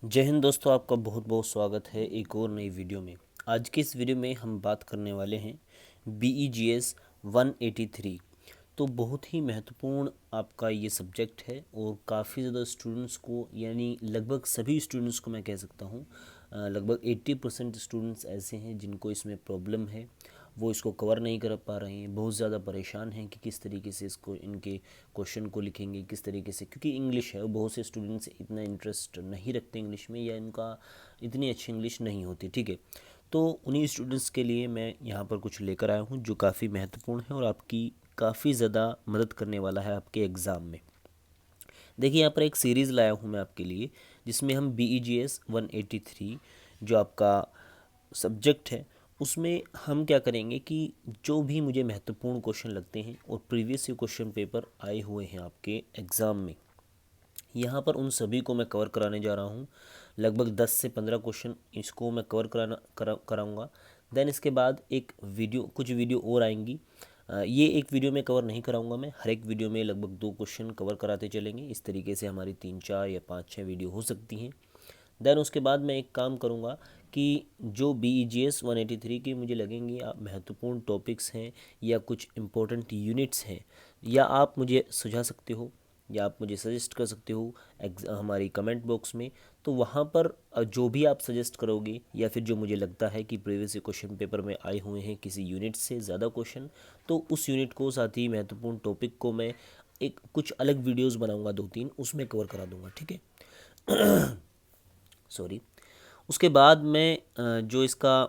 जय हिंद दोस्तों, आपका बहुत बहुत स्वागत है एक और नई वीडियो में। आज की इस वीडियो में हम बात करने वाले हैं BEGS 183। तो बहुत ही महत्वपूर्ण आपका ये सब्जेक्ट है और काफ़ी ज़्यादा स्टूडेंट्स को, यानी लगभग सभी स्टूडेंट्स को मैं कह सकता हूँ, लगभग 80% स्टूडेंट्स ऐसे हैं जिनको इसमें प्रॉब्लम है। वो इसको कवर नहीं कर पा रहे हैं, बहुत ज़्यादा परेशान हैं कि किस तरीके से इसको, इनके क्वेश्चन को लिखेंगे किस तरीके से, क्योंकि इंग्लिश है और बहुत से स्टूडेंट्स इतना इंटरेस्ट नहीं रखते इंग्लिश में, या इनका इतनी अच्छी इंग्लिश नहीं होती। ठीक है, तो उन्हीं स्टूडेंट्स के लिए मैं यहाँ पर कुछ लेकर आया हूँ जो काफ़ी महत्वपूर्ण है और आपकी काफ़ी ज़्यादा मदद करने वाला है आपके एग्ज़ाम में। देखिए, यहाँ पर एक सीरीज़ लाया हूँ मैं आपके लिए, जिसमें हम BEGS 183 जो आपका सब्जेक्ट है, उसमें हम क्या करेंगे कि जो भी मुझे महत्वपूर्ण क्वेश्चन लगते हैं और प्रीवियस क्वेश्चन पेपर आए हुए हैं आपके एग्ज़ाम में, यहाँ पर उन सभी को मैं कवर कराने जा रहा हूँ। लगभग 10 से 15 क्वेश्चन इसको मैं कराऊंगा। देन इसके बाद एक वीडियो, कुछ वीडियो और आएंगी। ये एक वीडियो में कवर नहीं कराऊंगा मैं, हर एक वीडियो में लगभग 2 क्वेश्चन कवर कराते चलेंगे। इस तरीके से हमारी 3 4 या 5 6 वीडियो हो सकती हैं। देन उसके बाद मैं एक काम करूँगा कि जो BEGS 183 की मुझे लगेंगी आप महत्वपूर्ण टॉपिक्स हैं या कुछ इम्पोर्टेंट यूनिट्स हैं, या आप मुझे सुझा सकते हो या आप मुझे सजेस्ट कर सकते हो हमारी कमेंट बॉक्स में। तो वहाँ पर जो भी आप सजेस्ट करोगे या फिर जो मुझे लगता है कि प्रीवियस क्वेश्चन पेपर में आए हुए हैं किसी यूनिट से ज़्यादा क्वेश्चन, तो उस यूनिट को, साथ ही महत्वपूर्ण टॉपिक को मैं एक कुछ अलग वीडियोस बनाऊंगा 2 3, उसमें कवर करा दूंगा। ठीक है। सॉरी। उसके बाद मैं जो इसका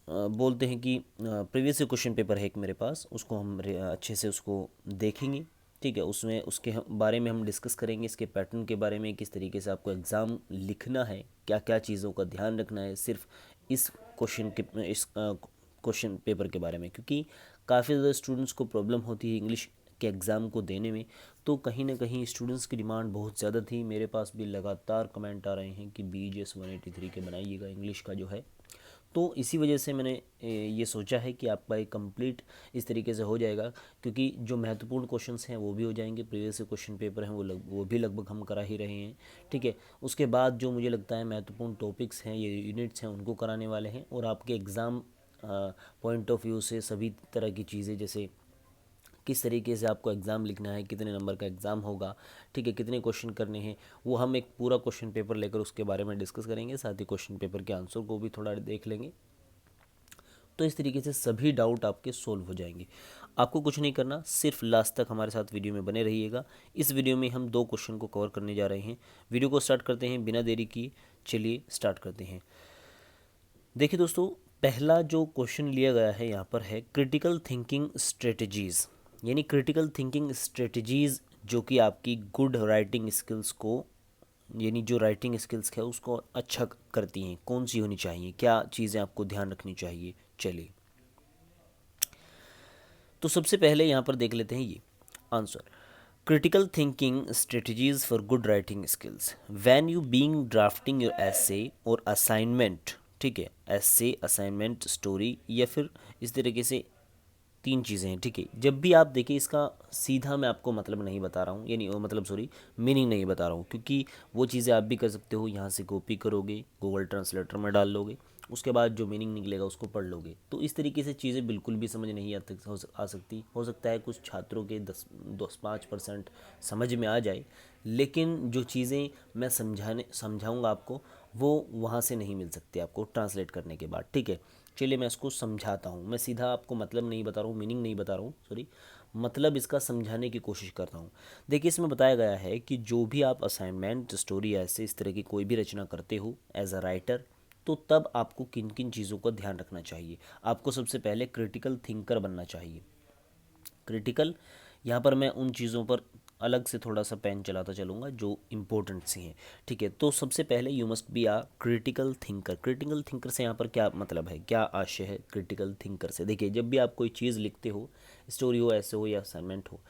बोलते हैं कि प्रीवियस क्वेश्चन पेपर है एक मेरे पास, उसको हम अच्छे से उसको देखेंगे। ठीक है, उसमें उसके बारे में हम डिस्कस करेंगे, इसके पैटर्न के बारे में, किस तरीके से आपको एग्ज़ाम लिखना है, क्या क्या चीज़ों का ध्यान रखना है सिर्फ इस क्वेश्चन पेपर के बारे में, क्योंकि काफ़ी ज़्यादा स्टूडेंट्स को प्रॉब्लम होती है इंग्लिश के एग्ज़ाम को देने में। तो कहीं ना कहीं स्टूडेंट्स की डिमांड बहुत ज़्यादा थी, मेरे पास भी लगातार कमेंट आ रहे हैं कि BEGS 183 के बनाइएगा इंग्लिश का जो है। तो इसी वजह से मैंने ये सोचा है कि आपका एक कंप्लीट इस तरीके से हो जाएगा, क्योंकि जो महत्वपूर्ण क्वेश्चंस हैं वो भी हो जाएंगे, प्रीवियस क्वेश्चन पेपर हैं वो भी लगभग हम करा ही रहे हैं। ठीक है, उसके बाद जो मुझे लगता है महत्वपूर्ण टॉपिक्स हैं, ये यूनिट्स हैं, उनको कराने वाले हैं। और आपके एग्ज़ाम पॉइंट ऑफ व्यू से सभी तरह की चीज़ें, जैसे किस तरीके से आपको एग्ज़ाम लिखना है, कितने नंबर का एग्ज़ाम होगा, ठीक है, कितने क्वेश्चन करने हैं, वो हम एक पूरा क्वेश्चन पेपर लेकर उसके बारे में डिस्कस करेंगे। साथ ही क्वेश्चन पेपर के आंसर को भी थोड़ा देख लेंगे। तो इस तरीके से सभी डाउट आपके सोल्व हो जाएंगे। आपको कुछ नहीं करना, सिर्फ लास्ट तक हमारे साथ वीडियो में बने रहिएगा। इस वीडियो में हम 2 क्वेश्चन को कवर करने जा रहे हैं। वीडियो को स्टार्ट करते हैं बिना देरी की। चलिए स्टार्ट करते हैं। देखिए दोस्तों, पहला जो क्वेश्चन लिया गया है यहाँ पर है क्रिटिकल थिंकिंग स्ट्रेटजीज़, यानी क्रिटिकल थिंकिंग स्ट्रेटजीज़ जो कि आपकी गुड राइटिंग स्किल्स को, यानी जो राइटिंग स्किल्स है उसको अच्छा करती हैं, कौन सी होनी चाहिए, क्या चीज़ें आपको ध्यान रखनी चाहिए। चलिए, तो सबसे पहले यहाँ पर देख लेते हैं ये answer. Critical thinking strategies for good writing skills when you being drafting your एसे और असाइनमेंट। ठीक है, एसे, असाइनमेंट, स्टोरी, या फिर इस तरीके से 3 चीज़ें हैं। ठीक है, जब भी आप देखिए, इसका सीधा मैं आपको मतलब नहीं बता रहा हूँ, यानी मतलब सॉरी, मीनिंग नहीं बता रहा हूँ, क्योंकि वो चीज़ें आप भी कर सकते हो। यहाँ से कॉपी करोगे, गूगल ट्रांसलेटर में डाल लोगे, उसके बाद जो मीनिंग निकलेगा उसको पढ़ लोगे। तो इस तरीके से चीज़ें बिल्कुल भी समझ नहीं आ सकती। हो सकता है कुछ छात्रों के 10-5% समझ में आ जाए, लेकिन जो चीज़ें मैं समझाऊंगा आपको, वो वहाँ से नहीं मिल सकती आपको ट्रांसलेट करने के बाद। ठीक है, चलिए मैं इसको समझाता हूँ। मैं सीधा आपको मतलब नहीं बता रहा हूँ, मीनिंग नहीं बता रहा हूँ, सॉरी, मतलब इसका समझाने की कोशिश कर रहा हूँ। देखिए, इसमें बताया गया है कि जो भी आप असाइनमेंट, स्टोरी, ऐसे इस तरह की कोई भी रचना करते हो एज अ राइटर, तो तब आपको किन किन चीज़ों का ध्यान रखना चाहिए। आपको सबसे पहले क्रिटिकल थिंकर बनना चाहिए। क्रिटिकल, यहाँ पर मैं उन चीज़ों पर अलग से थोड़ा सा पेन चलाता चलूँगा जो इम्पोर्टेंट सी हैं। ठीक है, तो सबसे पहले you must be a critical thinker. Critical thinker से यहाँ पर क्या मतलब है, क्या आशय है क्रिटिकल थिंकर से। देखिए, जब भी आप कोई चीज़ लिखते हो, स्टोरी हो, ऐसे हो या असाइनमेंट हो,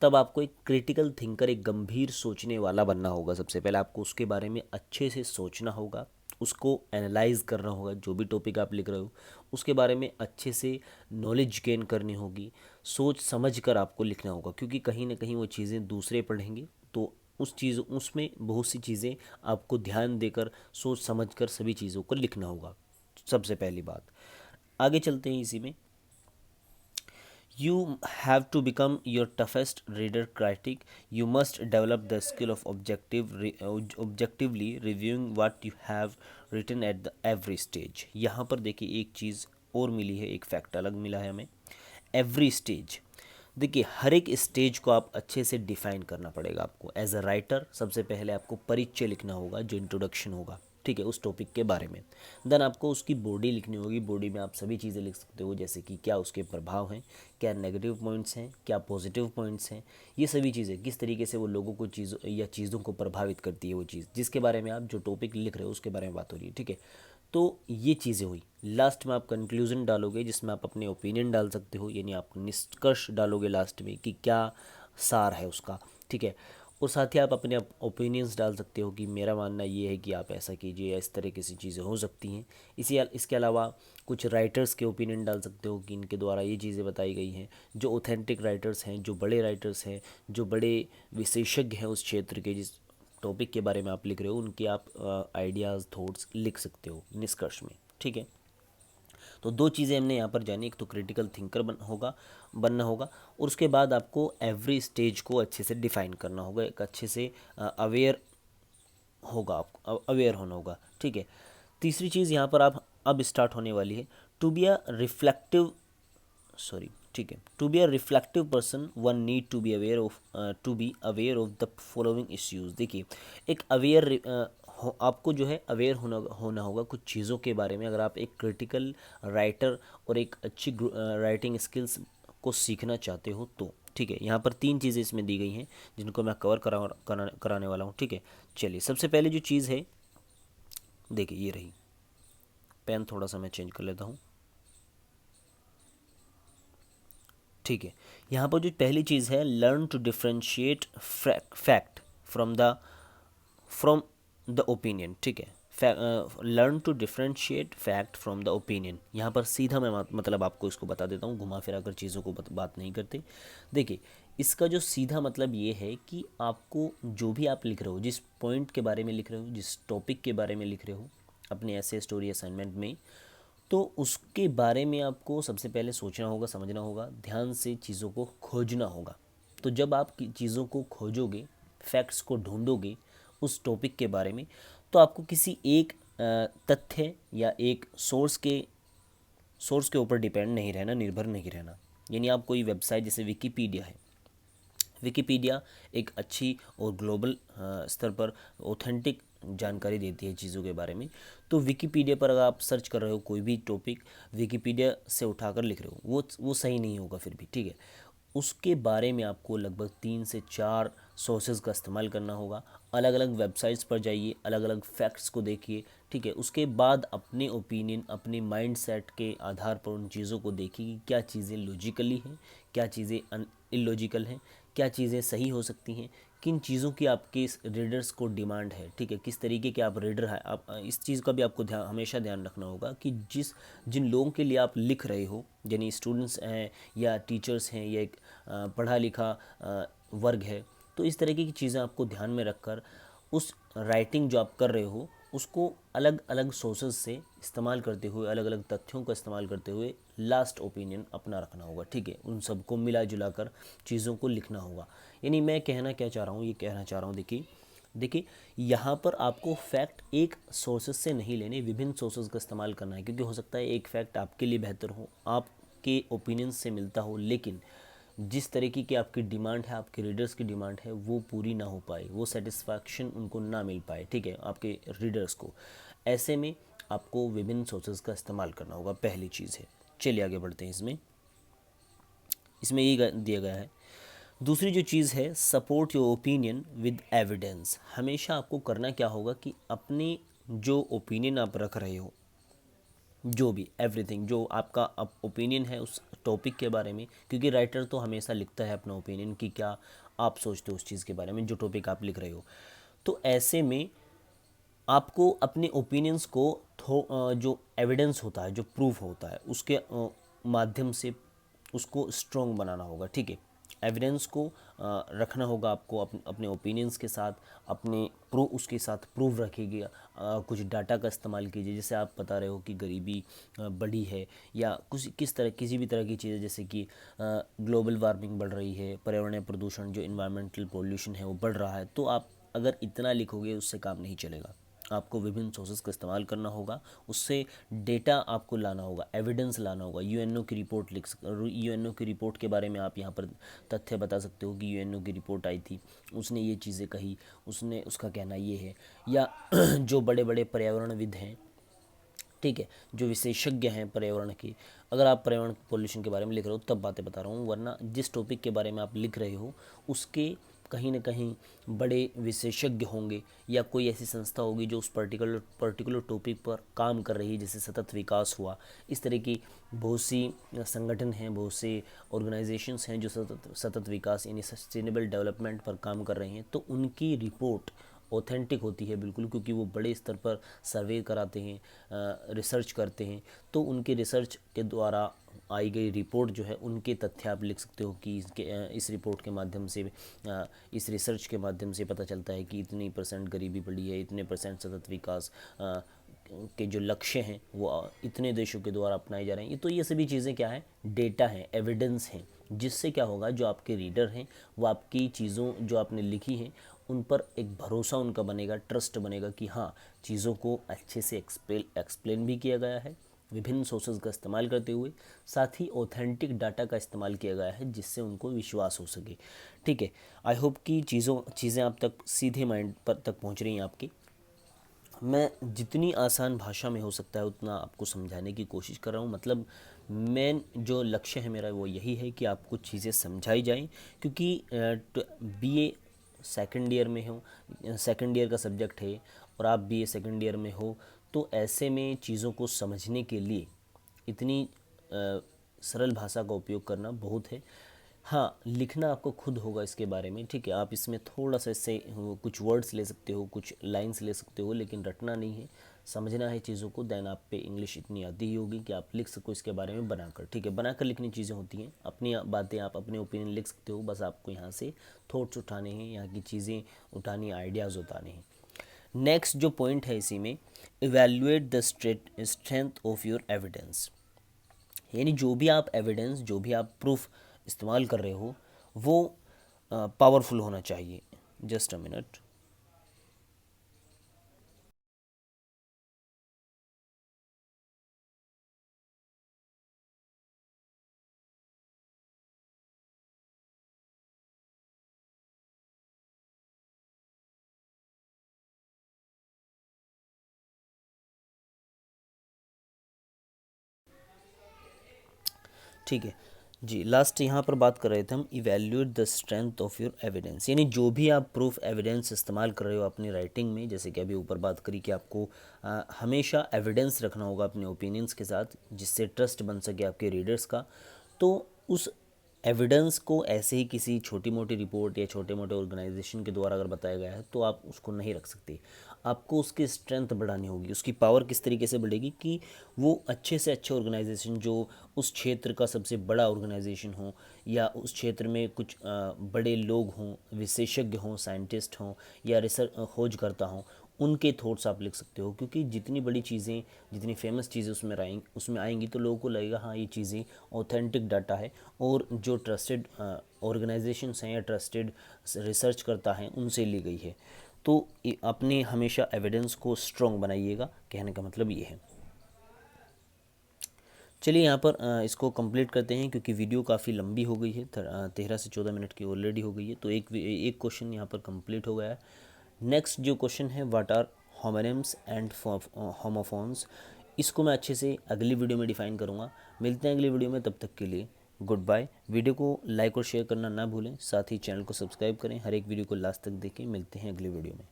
तब आपको एक क्रिटिकल थिंकर, एक गंभीर सोचने वाला बनना होगा। सबसे पहले आपको उसके बारे में अच्छे से सोचना होगा, उसको एनालाइज करना होगा। जो भी टॉपिक आप लिख रहे हो उसके बारे में अच्छे से नॉलेज गेन करनी होगी, सोच समझ कर आपको लिखना होगा, क्योंकि कहीं ना कहीं वो चीज़ें दूसरे पढ़ेंगे तो उसमें बहुत सी चीज़ें आपको ध्यान देकर सोच समझकर सभी चीज़ों को लिखना होगा, सबसे पहली बात। आगे चलते हैं इसी में। You have to become your toughest reader critic. You must develop the skill of objectively reviewing what you have written at the every stage. यहाँ पर देखिए एक चीज़ और मिली है, एक फैक्ट अलग मिला है हमें। एवरी स्टेज, देखिए हर एक स्टेज को आप अच्छे से डिफाइन करना पड़ेगा आपको। एज अ राइटर सबसे पहले आपको परिचय लिखना होगा, जो इंट्रोडक्शन होगा, ठीक है, उस टॉपिक के बारे में। देन आपको उसकी बॉडी लिखनी होगी। बॉडी में आप सभी चीज़ें लिख सकते हो, जैसे कि क्या उसके प्रभाव हैं, क्या नेगेटिव पॉइंट्स हैं, क्या पॉजिटिव पॉइंट्स हैं, ये सभी चीज़ें किस तरीके से वो लोगों को चीज़ों को प्रभावित करती है, वो चीज़ जिसके बारे में आप जो टॉपिक लिख रहे हो उसके बारे में बात हो रही है, ठीक है। तो ये चीज़ें हुई। लास्ट में आप कंक्लूजन डालोगे, जिसमें आप अपने ओपिनियन डाल सकते हो, यानी आप निष्कर्ष डालोगे लास्ट में कि क्या सार है उसका, ठीक है। और साथ ही आप अपने ओपिनियंस डाल सकते हो कि मेरा मानना ये है कि आप ऐसा कीजिए, या इस तरह की चीज़ें हो सकती हैं। इसके अलावा कुछ राइटर्स के ओपिनियन डाल सकते हो कि इनके द्वारा ये चीज़ें बताई गई हैं। जो ऑथेंटिक राइटर्स हैं, जो बड़े राइटर्स हैं, जो बड़े विशेषज्ञ हैं उस क्षेत्र के, जिस टॉपिक के बारे में आप लिख रहे हो, उनके आप आइडियाज़ थॉट्स लिख सकते हो निष्कर्ष में, ठीक है। तो दो चीज़ें हमने यहाँ पर जानी, एक तो क्रिटिकल थिंकर बनना होगा, और उसके बाद आपको एवरी स्टेज को अच्छे से डिफाइन करना होगा, एक अच्छे से अवेयर आपको अवेयर होना होगा, ठीक है। तीसरी चीज़ यहाँ पर आप अब स्टार्ट होने वाली है, टू बी अ रिफ्लेक्टिव ठीक है, to be a reflective person one need to be aware of the following issues. देखिए एक आपको जो है अवेयर होना होगा कुछ चीज़ों के बारे में, अगर आप एक क्रिटिकल राइटर और एक अच्छी राइटिंग स्किल्स को सीखना चाहते हो तो, ठीक है। यहाँ पर 3 चीज़ें इसमें दी गई हैं जिनको मैं कवर कराने वाला हूँ, ठीक है। चलिए सबसे पहले जो चीज़ है, देखिए ये रही, पेन थोड़ा सा मैं चेंज कर लेता हूँ, ठीक है। यहाँ पर जो पहली चीज़ है, learn to differentiate fact from the opinion, ठीक है। Learn to differentiate fact from the opinion. यहाँ पर सीधा मैं मतलब आपको इसको बता देता हूँ, घुमा फिरा कर चीज़ों को बात नहीं करते। देखिए इसका जो सीधा मतलब ये है कि आपको जो भी आप लिख रहे हो, जिस पॉइंट के बारे में लिख रहे हो, जिस टॉपिक के बारे में लिख रहे हो अपने ऐसे स्टोरी असाइनमेंट में, तो उसके बारे में आपको सबसे पहले सोचना होगा, समझना होगा, ध्यान से चीज़ों को खोजना होगा। तो जब आप चीज़ों को खोजोगे, फैक्ट्स को ढूंढोगे उस टॉपिक के बारे में, तो आपको किसी एक तथ्य या एक सोर्स के ऊपर डिपेंड नहीं रहना, निर्भर नहीं रहना। यानी आप कोई वेबसाइट, जैसे विकीपीडिया है, विकीपीडिया एक अच्छी और ग्लोबल स्तर पर ऑथेंटिक जानकारी देती है चीज़ों के बारे में। तो विकीपीडिया पर अगर आप सर्च कर रहे हो कोई भी टॉपिक, विकीपीडिया से उठाकर लिख रहे हो, वो सही नहीं होगा फिर भी, ठीक है। उसके बारे में आपको लगभग 3 से 4 सोर्सेज का इस्तेमाल करना होगा। अलग अलग वेबसाइट्स पर जाइए, अलग अलग फैक्ट्स को देखिए, ठीक है। उसके बाद अपने ओपिनियन, अपने माइंड सेट के आधार पर उन चीज़ों को देखिए कि क्या चीज़ें लॉजिकली हैं, क्या चीज़ें इलॉजिकल हैं, क्या चीज़ें सही हो सकती हैं, किन चीज़ों की आपके रीडर्स को डिमांड है, ठीक है। किस तरीके के आप रीडर हैं, आप इस चीज़ का भी आपको हमेशा ध्यान रखना होगा कि जिन लोगों के लिए आप लिख रहे हो, यानी स्टूडेंट्स हैं या टीचर्स हैं या एक पढ़ा लिखा वर्ग है, तो इस तरीके की चीज़ें आपको ध्यान में रखकर उस राइटिंग जो आप कर रहे हो उसको अलग अलग सोर्सेज से इस्तेमाल करते हुए, अलग अलग तथ्यों का इस्तेमाल करते हुए लास्ट ओपिनियन अपना रखना होगा, ठीक है। उन सबको मिला जुला कर चीज़ों को लिखना होगा। यानी मैं कहना क्या चाह रहा हूँ, ये कहना चाह रहा हूँ, देखिए यहाँ पर आपको फैक्ट एक सोर्सेज से नहीं लेने, विभिन्न सोर्सेज का इस्तेमाल करना है, क्योंकि हो सकता है एक फैक्ट आपके लिए बेहतर हो, आपके ओपिनियन से मिलता हो, लेकिन जिस तरीके की आपकी डिमांड है, आपके रीडर्स की डिमांड है, वो पूरी ना हो पाए, वो सेटिस्फैक्शन उनको ना मिल पाए, ठीक है, आपके रीडर्स को। ऐसे में आपको विभिन्न सोर्सेज का इस्तेमाल करना होगा, पहली चीज़ है। चलिए आगे बढ़ते हैं। इसमें ये दिया गया है। दूसरी जो चीज़ है, support your opinion with evidence. हमेशा आपको करना क्या होगा कि अपने जो ओपिनियन आप रख रहे हो, जो भी एवरीथिंग जो आपका ओपिनियन है उस टॉपिक के बारे में, क्योंकि राइटर तो हमेशा लिखता है अपना ओपिनियन कि क्या आप सोचते हो उस चीज़ के बारे में, जो टॉपिक आप लिख रहे हो। तो ऐसे में आपको अपने ओपिनियंस को जो एविडेंस होता है, जो प्रूफ होता है, उसके माध्यम से उसको स्ट्रॉन्ग बनाना होगा, ठीक है। एविडेंस को रखना होगा आपको अपने ओपिनियंस के साथ, अपने उसके साथ प्रूव रखिएगा। कुछ डाटा का इस्तेमाल कीजिए, जैसे आप बता रहे हो कि गरीबी बढ़ी है या कुछ किसी भी तरह की चीज़ें, जैसे कि ग्लोबल वार्मिंग बढ़ रही है, पर्यावरणीय प्रदूषण जो इन्वायरमेंटल पोल्यूशन है वो बढ़ रहा है, तो आप अगर इतना लिखोगे उससे काम नहीं चलेगा। आपको विभिन्न सोर्सेज का इस्तेमाल करना होगा, उससे डेटा आपको लाना होगा, एविडेंस लाना होगा। यूएनओ की रिपोर्ट यूएनओ की रिपोर्ट के बारे में आप यहाँ पर तथ्य बता सकते हो कि यूएनओ की रिपोर्ट आई थी, उसने ये चीज़ें कही, उसका कहना ये है। या जो बड़े बड़े पर्यावरणविद हैं, ठीक है, जो विशेषज्ञ हैं पर्यावरण के, अगर आप पर्यावरण पोल्यूशन के बारे में लिख रहे हो तब बातें बता रहा हूँ, वरना जिस टॉपिक के बारे में आप लिख रहे हो उसके कहीं ना कहीं बड़े विशेषज्ञ होंगे या कोई ऐसी संस्था होगी जो उस पर्टिकुलर टॉपिक पर काम कर रही है, जैसे सतत विकास हुआ। इस तरह की बहुत सी संगठन हैं, बहुत से ऑर्गेनाइजेशंस हैं जो सतत विकास यानी सस्टेनेबल डेवलपमेंट पर काम कर रहे हैं, तो उनकी रिपोर्ट ऑथेंटिक होती है बिल्कुल, क्योंकि वो बड़े स्तर पर सर्वे कराते हैं, रिसर्च करते हैं। तो उनके रिसर्च के द्वारा आई गई रिपोर्ट जो है, उनके तथ्य आप लिख सकते हो कि इस रिपोर्ट के माध्यम से, इस रिसर्च के माध्यम से पता चलता है कि इतनी % गरीबी बढ़ी है, इतने % सतत विकास के जो लक्ष्य हैं वो इतने देशों के द्वारा अपनाए जा रहे हैं। तो ये सभी चीज़ें क्या है, डेटा हैं, एविडेंस हैं, जिससे क्या होगा, जो आपके रीडर हैं वो आपकी चीज़ों जो आपने लिखी हैं उन पर एक भरोसा उनका बनेगा, ट्रस्ट बनेगा कि हाँ, चीज़ों को अच्छे से एक्सप्लेन भी किया गया है, विभिन्न सोर्सेज का इस्तेमाल करते हुए, साथ ही ऑथेंटिक डाटा का इस्तेमाल किया गया है, जिससे उनको विश्वास हो सके। ठीक है, आई होप कि चीज़ें आप तक सीधे माइंड पर तक पहुंच रही हैं आपकी। मैं जितनी आसान भाषा में हो सकता है उतना आपको समझाने की कोशिश कर रहा हूँ। मतलब मेन जो लक्ष्य है मेरा वो यही है कि आपको चीज़ें समझाई जाएं, क्योंकि बीए सेकंड ईयर में हो, सेकंड ईयर का सब्जेक्ट है और आप बीए सेकंड ईयर में हो, तो ऐसे में चीज़ों को समझने के लिए इतनी सरल भाषा का उपयोग करना बहुत है। हाँ, लिखना आपको खुद होगा इसके बारे में, ठीक है। आप इसमें थोड़ा सा इससे कुछ वर्ड्स ले सकते हो, कुछ लाइंस ले सकते हो, लेकिन रटना नहीं है, समझना है चीज़ों को। देन आप पे इंग्लिश इतनी आती ही होगी कि आप लिख सको इसके बारे में बनाकर, ठीक है। बनाकर लिखनी चीज़ें होती हैं, अपनी बातें आप अपने ओपिनियन लिख सकते हो, बस आपको यहाँ से थॉट्स उठाने हैं, यहाँ की चीज़ें उठानी, आइडियाज़ उठाने हैं। नेक्स्ट जो पॉइंट है इसी में, evaluate the strength of your evidence, यानी जो भी आप एविडेंस, जो भी आप प्रूफ इस्तेमाल कर रहे हो वो पावरफुल होना चाहिए। Just a minute. ठीक है जी, लास्ट यहाँ पर बात कर रहे थे हम, evaluate the strength of your evidence, यानी जो भी आप प्रूफ एविडेंस इस्तेमाल कर रहे हो अपनी राइटिंग में, जैसे कि अभी ऊपर बात करी कि आपको हमेशा एविडेंस रखना होगा अपने ओपिनियंस के साथ, जिससे ट्रस्ट बन सके आपके रीडर्स का। तो उस एविडेंस को ऐसे ही किसी छोटी मोटी रिपोर्ट या छोटे मोटे ऑर्गेनाइजेशन के द्वारा अगर बताया गया है तो आप उसको नहीं रख सकते। आपको उसकी स्ट्रेंथ बढ़ानी होगी, उसकी पावर किस तरीके से बढ़ेगी कि वो अच्छे से अच्छे ऑर्गेनाइजेशन जो उस क्षेत्र का सबसे बड़ा ऑर्गेनाइजेशन हो, या उस क्षेत्र में कुछ बड़े लोग हों, विशेषज्ञ हों, साइंटिस्ट हों या रिसर्च खोजकर्ता हों, उनके थॉट्स आप लिख सकते हो। क्योंकि जितनी बड़ी चीज़ें, जितनी फेमस चीज़ें उसमें आएंगी तो लोगों को लगेगा हाँ ये चीज़ें ऑथेंटिक डाटा है, और जो ट्रस्टेड ऑर्गेनाइजेशंस हैं या ट्रस्टेड रिसर्च करता है उनसे ली गई है। तो अपने हमेशा एविडेंस को स्ट्रॉन्ग बनाइएगा, कहने का मतलब ये है। चलिए यहाँ पर इसको कंप्लीट करते हैं, क्योंकि वीडियो काफ़ी लंबी हो गई है, 13 से 14 मिनट की ऑलरेडी हो गई है। तो एक क्वेश्चन यहाँ पर कंप्लीट हो गया है। नेक्स्ट जो क्वेश्चन है, what are homonyms and homophones, इसको मैं अच्छे से अगली वीडियो में डिफाइन करूँगा। मिलते हैं अगली वीडियो में, तब तक के लिए गुड बाय। वीडियो को लाइक और शेयर करना ना भूलें, साथ ही चैनल को सब्सक्राइब करें। हर एक वीडियो को लास्ट तक देखें। मिलते हैं अगली वीडियो में।